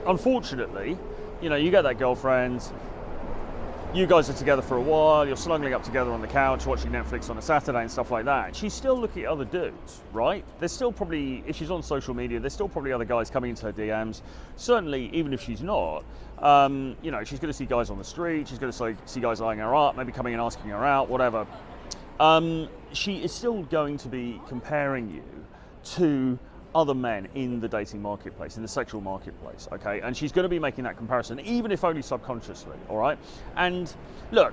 unfortunately, you know, you get that girlfriend, you guys are together for a while, you're snuggling up together on the couch, watching Netflix on a Saturday and stuff like that. She's still looking at other dudes, right? There's still probably, if she's on social media, there's still probably other guys coming into her DMs. Certainly, even if she's not, you know, she's going to see guys on the street, she's going to see guys eyeing her up, maybe coming and asking her out, whatever. She is still going to be comparing you to other men in the dating marketplace, in the sexual marketplace, okay? And she's going to be making that comparison, even if only subconsciously, all right? And look,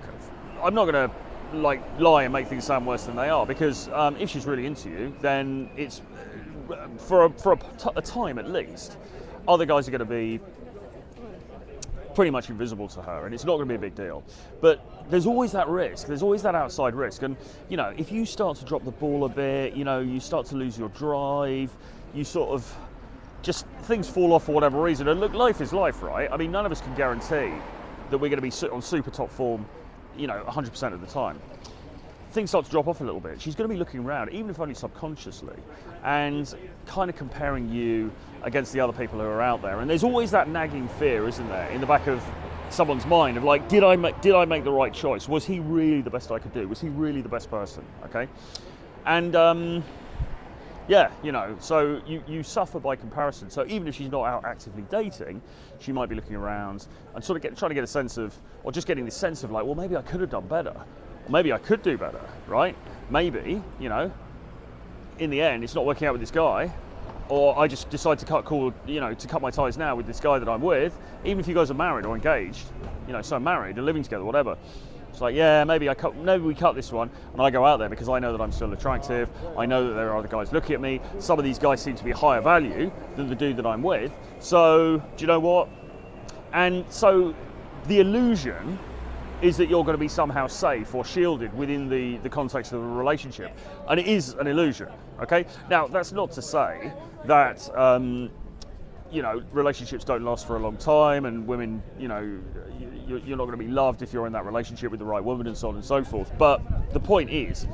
I'm not going to like lie and make things sound worse than they are, because if she's really into you, then it's for a time at least, other guys are going to be pretty much invisible to her, and it's not going to be a big deal. But there's always that risk, there's always that outside risk, and you know, if you start to drop the ball a bit, you know, you start to lose your drive, you sort of just, things fall off for whatever reason. And look, life is life, right? I mean, none of us can guarantee that we're going to be on super top form, you know, 100% of the time. Things start to drop off a little bit. She's going to be looking around, even if only subconsciously, and kind of comparing you against the other people who are out there. And there's always that nagging fear, isn't there, in the back of someone's mind of like, did I make the right choice? Was he really the best I could do? Was he really the best person? Okay, and yeah, you know, so you suffer by comparison. So even if she's not out actively dating, she might be looking around and sort of trying to get a sense of, or just getting this sense of like, well, maybe I could have done better. Or maybe I could do better, right? Maybe, you know, in the end, it's not working out with this guy, or I just decide to cut my ties now with this guy that I'm with, even if you guys are married or engaged, you know, so married and living together, whatever. It's like, yeah, maybe we cut this one, and I go out there because I know that I'm still attractive. I know that there are other guys looking at me. Some of these guys seem to be higher value than the dude that I'm with. So, do you know what? And so the illusion is that you're going to be somehow safe or shielded within the context of a relationship. And it is an illusion, okay? Now, that's not to say that, you know, relationships don't last for a long time, and women, you know, you're not going to be loved if you're in that relationship with the right woman and so on and so forth. But the point is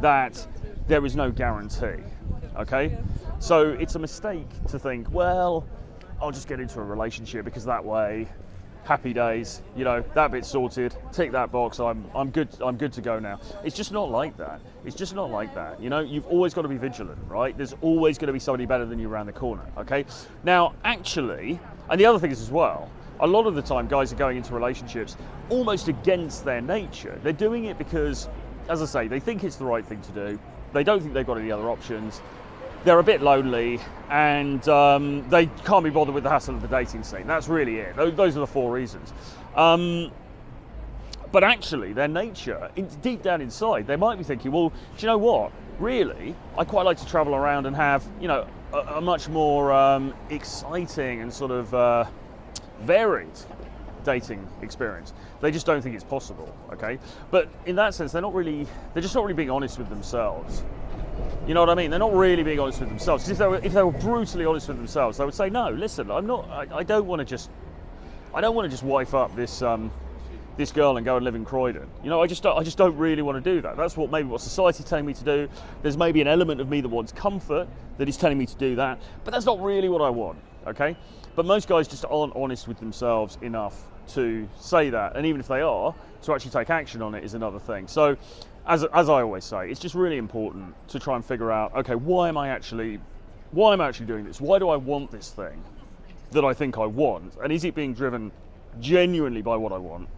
that there is no guarantee, okay? So it's a mistake to think, well, I'll just get into a relationship because that way, happy days, you know, that bit's sorted, tick that box, I'm good to go now. It's just not like that. It's just not like that. You know, you've always got to be vigilant, right? There's always going to be somebody better than you around the corner, okay? Now, actually, and the other thing is as well, a lot of the time guys are going into relationships almost against their nature. They're doing it because, as I say, they think it's the right thing to do. They don't think they've got any other options. They're a bit lonely, and they can't be bothered with the hassle of the dating scene. That's really it. Those are the four reasons. But actually, their nature, deep down inside, they might be thinking, well, do you know what? Really, I quite like to travel around and have, you know, a much more exciting and sort of varied dating experience. They just don't think it's possible, okay? But in that sense, they're just not really being honest with themselves. You know what I mean? They're not really being honest with themselves. Because if they were brutally honest with themselves, they would say, no, listen, I don't want to just wife up this this girl and go and live in Croydon. You know, I just don't really want to do that. That's what society's telling me to do. There's maybe an element of me that wants comfort that is telling me to do that, but that's not really what I want, okay? But most guys just aren't honest with themselves enough to say that, and even if they are, to actually take action on it is another thing. So, as I always say, it's just really important to try and figure out, okay, why am I actually doing this? Why do I want this thing that I think I want? And is it being driven genuinely by what I want?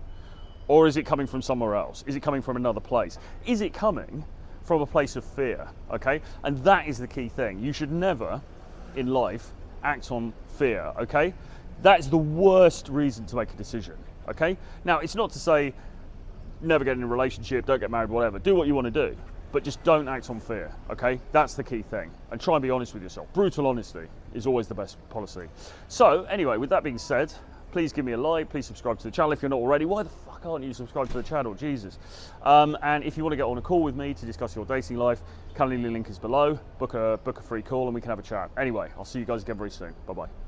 Or is it coming from somewhere else? Is it coming from another place? Is it coming from a place of fear, okay? And that is the key thing. You should never, in life, act on fear, okay? That's the worst reason to make a decision, okay? Now, it's not to say never get in a relationship, don't get married, whatever. Do what you want to do, but just don't act on fear, okay? That's the key thing. And try and be honest with yourself. Brutal honesty is always the best policy. So, anyway, with that being said, please give me a like, please subscribe to the channel if you're not already. Why the fuck aren't you subscribed to the channel? Jesus. And if you want to get on a call with me to discuss your dating life, Calendly link is below. Book a free call and we can have a chat. Anyway, I'll see you guys again very soon. Bye-bye.